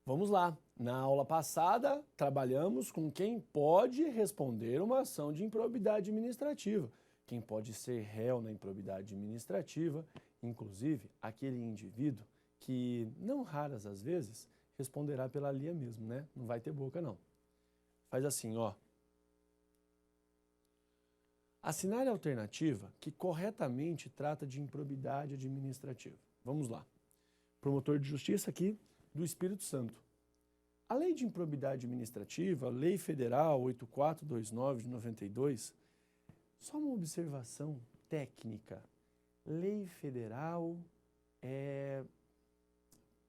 Vamos lá. Na aula passada, trabalhamos com quem pode responder uma ação de improbidade administrativa, quem pode ser réu na improbidade administrativa, inclusive aquele indivíduo que, não raras às vezes, responderá pela lia mesmo, né? Não vai ter boca, não. Faz assim, ó. Assinale a alternativa que corretamente trata de improbidade administrativa. Vamos lá. Promotor de Justiça aqui do Espírito Santo. A Lei de Improbidade Administrativa, Lei Federal 8429 de 92, só uma observação técnica. Lei Federal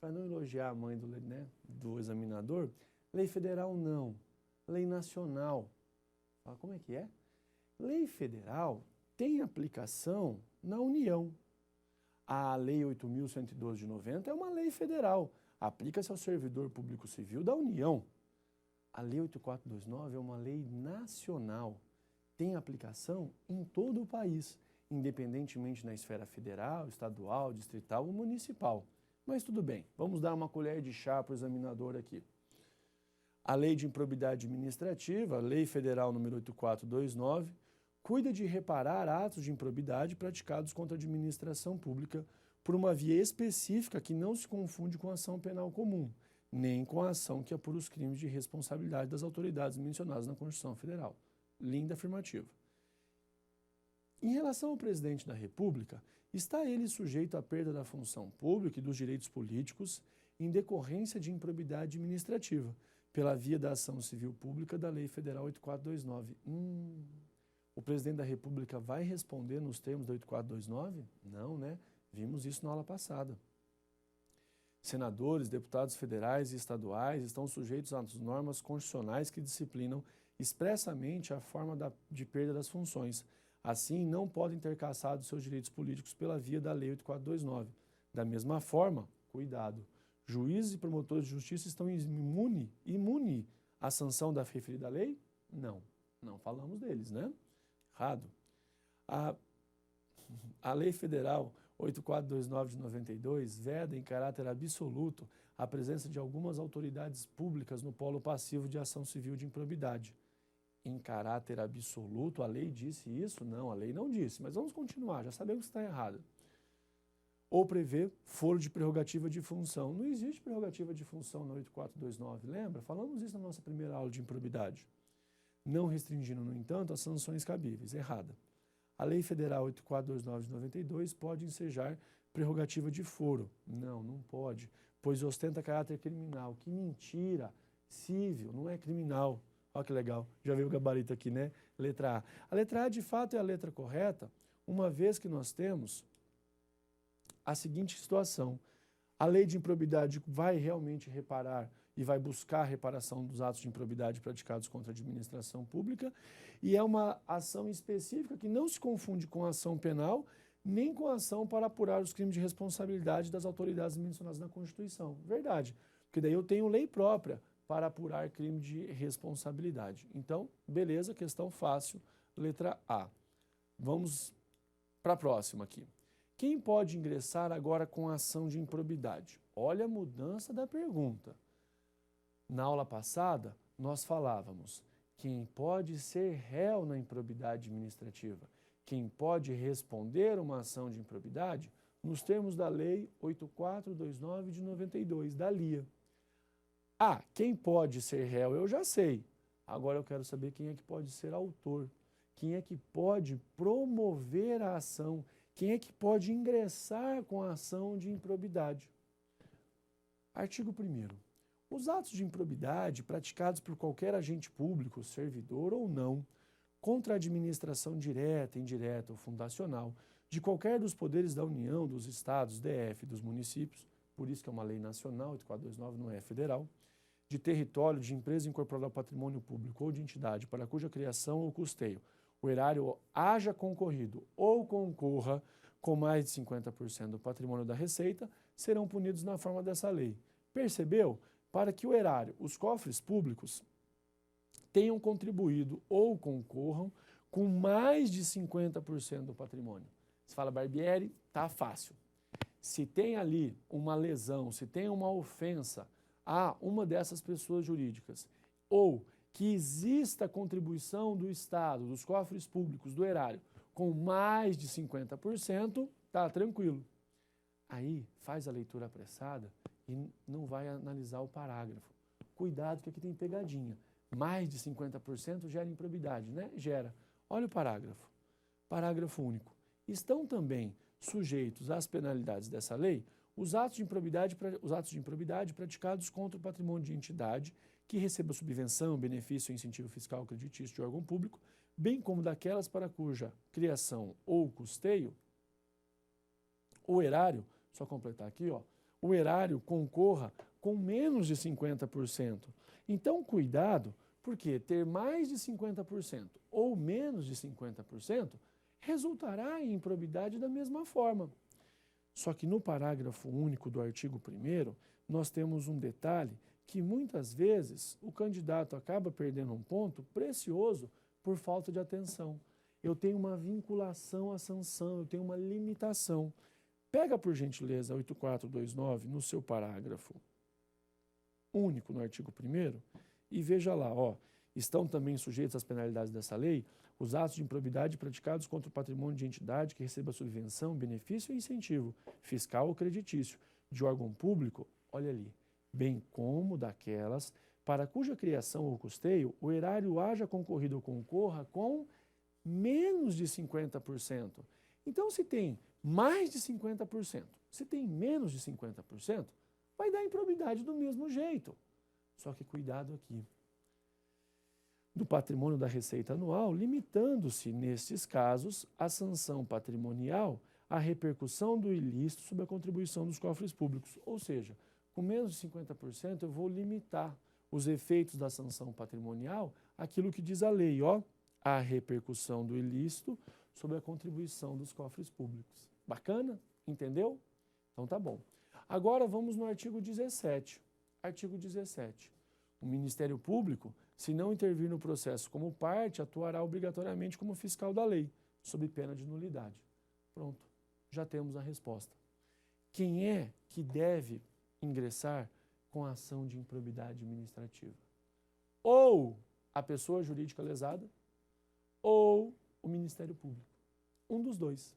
para não elogiar a mãe do examinador, Lei Federal não, Lei Nacional. Como é que é? Lei Federal tem aplicação na União. A Lei 8.112 de 90 é uma lei federal, aplica-se ao servidor público civil da União. A Lei 8429 é uma lei nacional, tem aplicação em todo o país, independentemente na esfera federal, estadual, distrital ou municipal. Mas tudo bem, vamos dar uma colher de chá para o examinador aqui. A Lei de Improbidade Administrativa, Lei Federal número 8429, cuida de reparar atos de improbidade praticados contra a administração pública por uma via específica que não se confunde com a ação penal comum, nem com a ação que apura os crimes de responsabilidade das autoridades mencionadas na Constituição Federal. Linda afirmativa. Em relação ao presidente da República, está ele sujeito à perda da função pública e dos direitos políticos em decorrência de improbidade administrativa, pela via da ação civil pública da Lei Federal 8429. O presidente da República vai responder nos termos da 8429? Não, né? Vimos isso na aula passada. Senadores, deputados federais e estaduais estão sujeitos às normas constitucionais que disciplinam expressamente a forma de perda das funções. Assim, não podem ter cassado seus direitos políticos pela via da Lei 8429. Da mesma forma, cuidado, juízes e promotores de justiça estão imune à sanção da referida lei? Não, não falamos deles, né? Errado. A Lei Federal 8429 de 92 veda em caráter absoluto a presença de algumas autoridades públicas no polo passivo de ação civil de improbidade. Em caráter absoluto, a lei disse isso? Não, a lei não disse, mas vamos continuar, já sabemos que está errado. Ou prevê foro de prerrogativa de função. Não existe prerrogativa de função na 8429, lembra? Falamos isso na nossa primeira aula de improbidade. Não restringindo, no entanto, as sanções cabíveis. Errada. A Lei Federal 8429 de 92 pode ensejar prerrogativa de foro. Não, não pode, pois ostenta caráter criminal. Que mentira! Cível, não é criminal. Olha que legal, já veio o gabarito aqui, né? Letra A. A letra A, de fato, é a letra correta, uma vez que nós temos a seguinte situação. A lei de improbidade vai realmente reparar e vai buscar a reparação dos atos de improbidade praticados contra a administração pública e é uma ação específica que não se confunde com a ação penal nem com a ação para apurar os crimes de responsabilidade das autoridades mencionadas na Constituição. Verdade, porque daí eu tenho lei própria para apurar crime de responsabilidade. Então, beleza, questão fácil, letra A. Vamos para a próxima aqui. Quem pode ingressar agora com a ação de improbidade? Olha a mudança da pergunta. Na aula passada, nós falávamos quem pode ser réu na improbidade administrativa, quem pode responder uma ação de improbidade, nos termos da Lei 8429 de 92, da LIA. Quem pode ser réu eu já sei. Agora eu quero saber quem é que pode ser autor, quem é que pode promover a ação, quem é que pode ingressar com a ação de improbidade. Artigo 1º. Os atos de improbidade praticados por qualquer agente público, servidor ou não, contra a administração direta, indireta ou fundacional de qualquer dos poderes da União, dos estados, DF, dos municípios, por isso que é uma lei nacional, 8429 não é federal, de território, de empresa incorporada ao patrimônio público ou de entidade para cuja criação ou custeio o erário haja concorrido ou concorra com mais de 50% do patrimônio da Receita, serão punidos na forma dessa lei. Percebeu? Para que o erário, os cofres públicos, tenham contribuído ou concorram com mais de 50% do patrimônio. Você fala, Barbieri, tá fácil. Se tem ali uma lesão, se tem uma ofensa a uma dessas pessoas jurídicas, ou que exista contribuição do Estado, dos cofres públicos, do erário, com mais de 50%, tá tranquilo. Aí faz a leitura apressada e não vai analisar o parágrafo. Cuidado que aqui tem pegadinha. Mais de 50% gera improbidade, né? Gera. Olha o parágrafo. Parágrafo único. Estão também sujeitos às penalidades dessa lei os atos de improbidade praticados contra o patrimônio de entidade que receba subvenção, benefício ou incentivo fiscal creditício de órgão público, bem como daquelas para cuja criação ou custeio o erário, só completar aqui, ó, o erário concorra com menos de 50%. Então, cuidado, porque ter mais de 50% ou menos de 50% resultará em improbidade da mesma forma. Só que no parágrafo único do artigo 1º, nós temos um detalhe que muitas vezes o candidato acaba perdendo um ponto precioso por falta de atenção. Eu tenho uma vinculação à sanção, eu tenho uma limitação. Pega, por gentileza, 8429 no seu parágrafo único no artigo 1º e veja lá, ó, estão também sujeitos às penalidades dessa lei os atos de improbidade praticados contra o patrimônio de entidade que receba subvenção, benefício ou incentivo fiscal ou creditício de órgão público, olha ali, bem como daquelas para cuja criação ou custeio o erário haja concorrido ou concorra com menos de 50%. Então, se tem mais de 50%, se tem menos de 50%, vai dar improbidade do mesmo jeito. Só que cuidado aqui. Do patrimônio da receita anual, limitando-se, nestes casos, a sanção patrimonial à repercussão do ilícito sobre a contribuição dos cofres públicos. Ou seja, com menos de 50%, eu vou limitar os efeitos da sanção patrimonial àquilo que diz a lei, ó, a repercussão do ilícito sobre a contribuição dos cofres públicos. Bacana? Entendeu? Então tá bom. Agora vamos no artigo 17. Artigo 17. O Ministério Público, se não intervir no processo como parte, atuará obrigatoriamente como fiscal da lei, sob pena de nulidade. Pronto, já temos a resposta. Quem é que deve ingressar com a ação de improbidade administrativa? Ou a pessoa jurídica lesada, ou o Ministério Público. Um dos dois.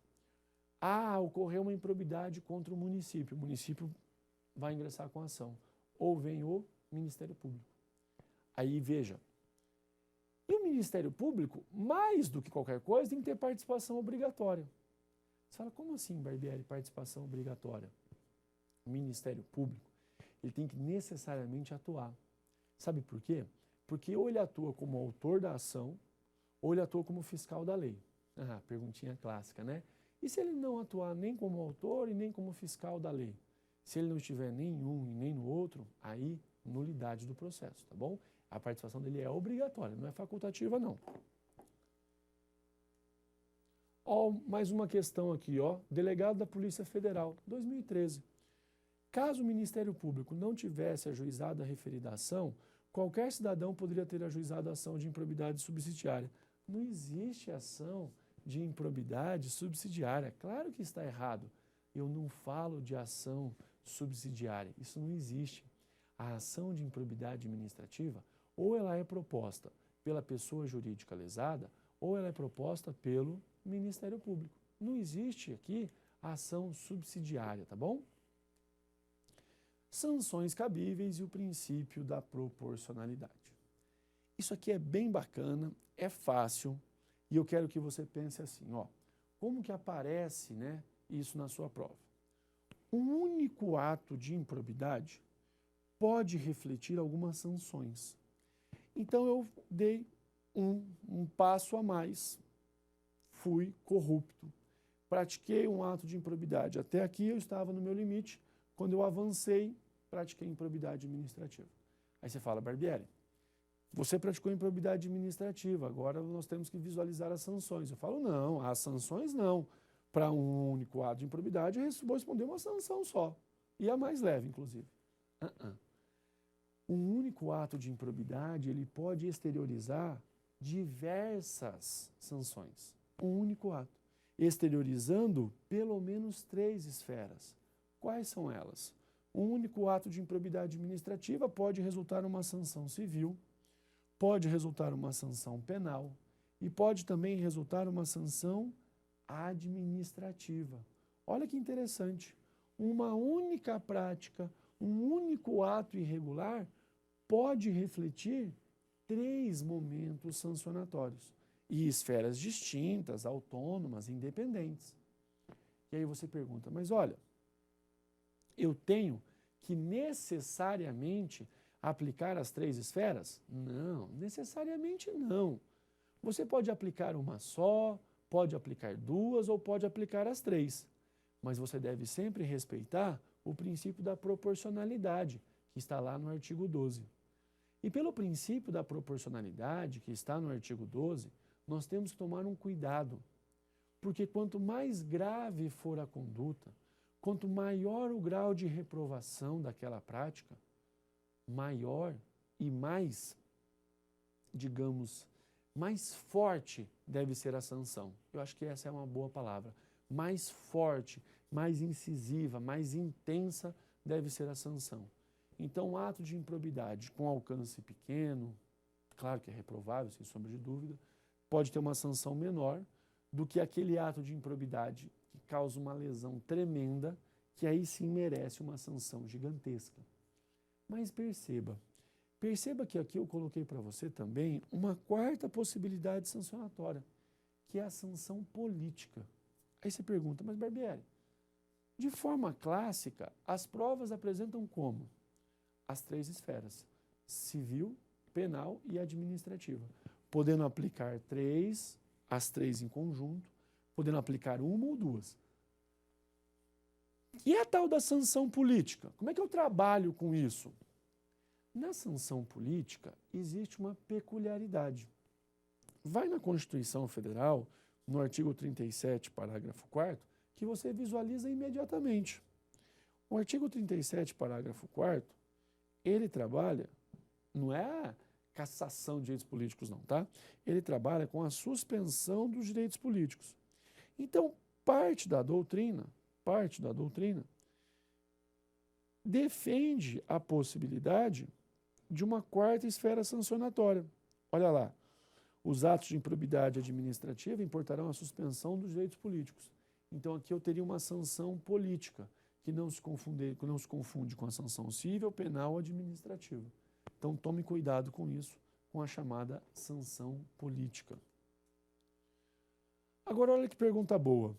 Ocorreu uma improbidade contra o município vai ingressar com a ação. Ou vem o Ministério Público. Aí veja, e o Ministério Público, mais do que qualquer coisa, tem que ter participação obrigatória. Você fala, como assim, Barbieri, participação obrigatória? O Ministério Público, ele tem que necessariamente atuar. Sabe por quê? Porque ou ele atua como autor da ação, ou ele atua como fiscal da lei. Perguntinha clássica, né? E se ele não atuar nem como autor e nem como fiscal da lei? Se ele não estiver nem em um e nem no outro, aí nulidade do processo, tá bom? A participação dele é obrigatória, não é facultativa, não. Ó, mais uma questão aqui, ó. Delegado da Polícia Federal, 2013. Caso o Ministério Público não tivesse ajuizado a referida ação, qualquer cidadão poderia ter ajuizado a ação de improbidade subsidiária. Não existe ação de improbidade subsidiária. Claro que está errado. Eu não falo de ação subsidiária. Isso não existe. A ação de improbidade administrativa, ou ela é proposta pela pessoa jurídica lesada, ou ela é proposta pelo Ministério Público. Não existe aqui a ação subsidiária, tá bom? Sanções cabíveis e o princípio da proporcionalidade. Isso aqui é bem bacana, é fácil, e eu quero que você pense assim, ó, como que aparece, né, isso na sua prova? Um único ato de improbidade pode refletir algumas sanções. Então eu dei um passo a mais, fui corrupto, pratiquei um ato de improbidade. Até aqui eu estava no meu limite, quando eu avancei, pratiquei improbidade administrativa. Aí você fala, Barbieri, você praticou improbidade administrativa, agora nós temos que visualizar as sanções. Eu falo, não, as sanções não. Para um único ato de improbidade, eu vou responder uma sanção só. E a mais leve, inclusive. Um único ato de improbidade, ele pode exteriorizar diversas sanções. Um único ato. Exteriorizando pelo menos 3 esferas. Quais são elas? Um único ato de improbidade administrativa pode resultar uma sanção civil, pode resultar uma sanção penal e pode também resultar uma sanção administrativa. Olha que interessante. Uma única prática, um único ato irregular pode refletir 3 momentos sancionatórios e esferas distintas, autônomas, independentes. E aí você pergunta, mas olha, eu tenho que necessariamente aplicar as 3 esferas? Não, necessariamente não. Você pode aplicar uma só, pode aplicar 2 ou pode aplicar as 3. Mas você deve sempre respeitar o princípio da proporcionalidade, que está lá no artigo 12. E pelo princípio da proporcionalidade, que está no artigo 12, nós temos que tomar um cuidado, porque quanto mais grave for a conduta, quanto maior o grau de reprovação daquela prática, maior e mais, digamos, mais forte deve ser a sanção. Eu acho que essa é uma boa palavra. Mais forte, mais incisiva, mais intensa deve ser a sanção. Então, um ato de improbidade com alcance pequeno, claro que é reprovável, sem sombra de dúvida, pode ter uma sanção menor do que aquele ato de improbidade que causa uma lesão tremenda, que aí sim merece uma sanção gigantesca. Mas perceba que aqui eu coloquei para você também uma 4ª possibilidade sancionatória, que é a sanção política. Aí você pergunta, mas Barbieri, de forma clássica, as provas apresentam como? As 3 esferas, civil, penal e administrativa, podendo aplicar as 3 em conjunto, podendo aplicar uma ou 2. E a tal da sanção política? Como é que eu trabalho com isso? Na sanção política existe uma peculiaridade. Vai na Constituição Federal, no artigo 37, parágrafo 4º, que você visualiza imediatamente. O artigo 37, parágrafo 4º, ele trabalha, não é a cassação de direitos políticos não, tá? Ele trabalha com a suspensão dos direitos políticos. Então, parte da doutrina, defende a possibilidade de uma 4ª esfera sancionatória. Olha lá, os atos de improbidade administrativa importarão a suspensão dos direitos políticos. Então, aqui eu teria uma sanção política, que não se confunde com a sanção civil, penal ou administrativa. Então, tome cuidado com isso, com a chamada sanção política. Agora, olha que pergunta boa.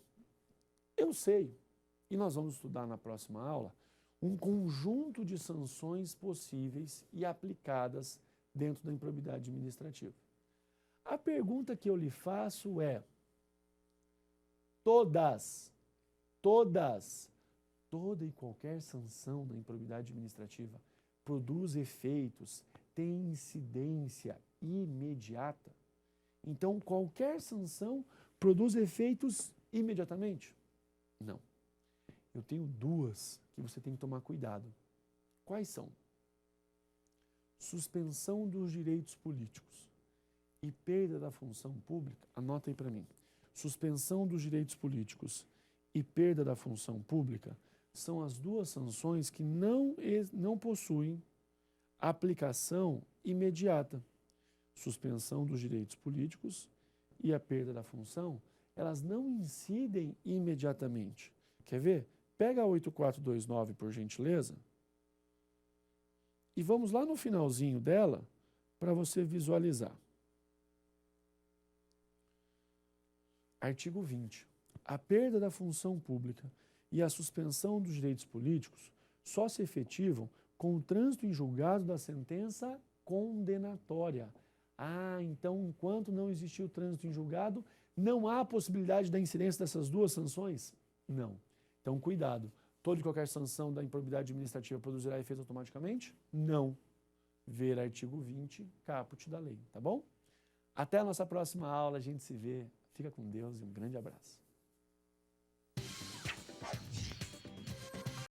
Eu sei, e nós vamos estudar na próxima aula, um conjunto de sanções possíveis e aplicadas dentro da improbidade administrativa. A pergunta que eu lhe faço é: toda e qualquer sanção da improbidade administrativa produz efeitos, tem incidência imediata? Então, qualquer sanção produz efeitos imediatamente? Não. Eu tenho 2 que você tem que tomar cuidado. Quais são? Suspensão dos direitos políticos e perda da função pública. Anota aí para mim. Suspensão dos direitos políticos e perda da função pública são as 2 sanções que não possuem aplicação imediata. Suspensão dos direitos políticos e a perda da função, elas não incidem imediatamente. Quer ver? Pega a 8429, por gentileza, e vamos lá no finalzinho dela para você visualizar. Artigo 20. A perda da função pública e a suspensão dos direitos políticos só se efetivam com o trânsito em julgado da sentença condenatória. Então, enquanto não existir o trânsito em julgado, não há possibilidade da incidência dessas 2 sanções? Não. Então, cuidado. Toda e qualquer sanção da improbidade administrativa produzirá efeito automaticamente? Não. Ver artigo 20, caput da lei, tá bom? Até a nossa próxima aula, a gente se vê. Fica com Deus e um grande abraço.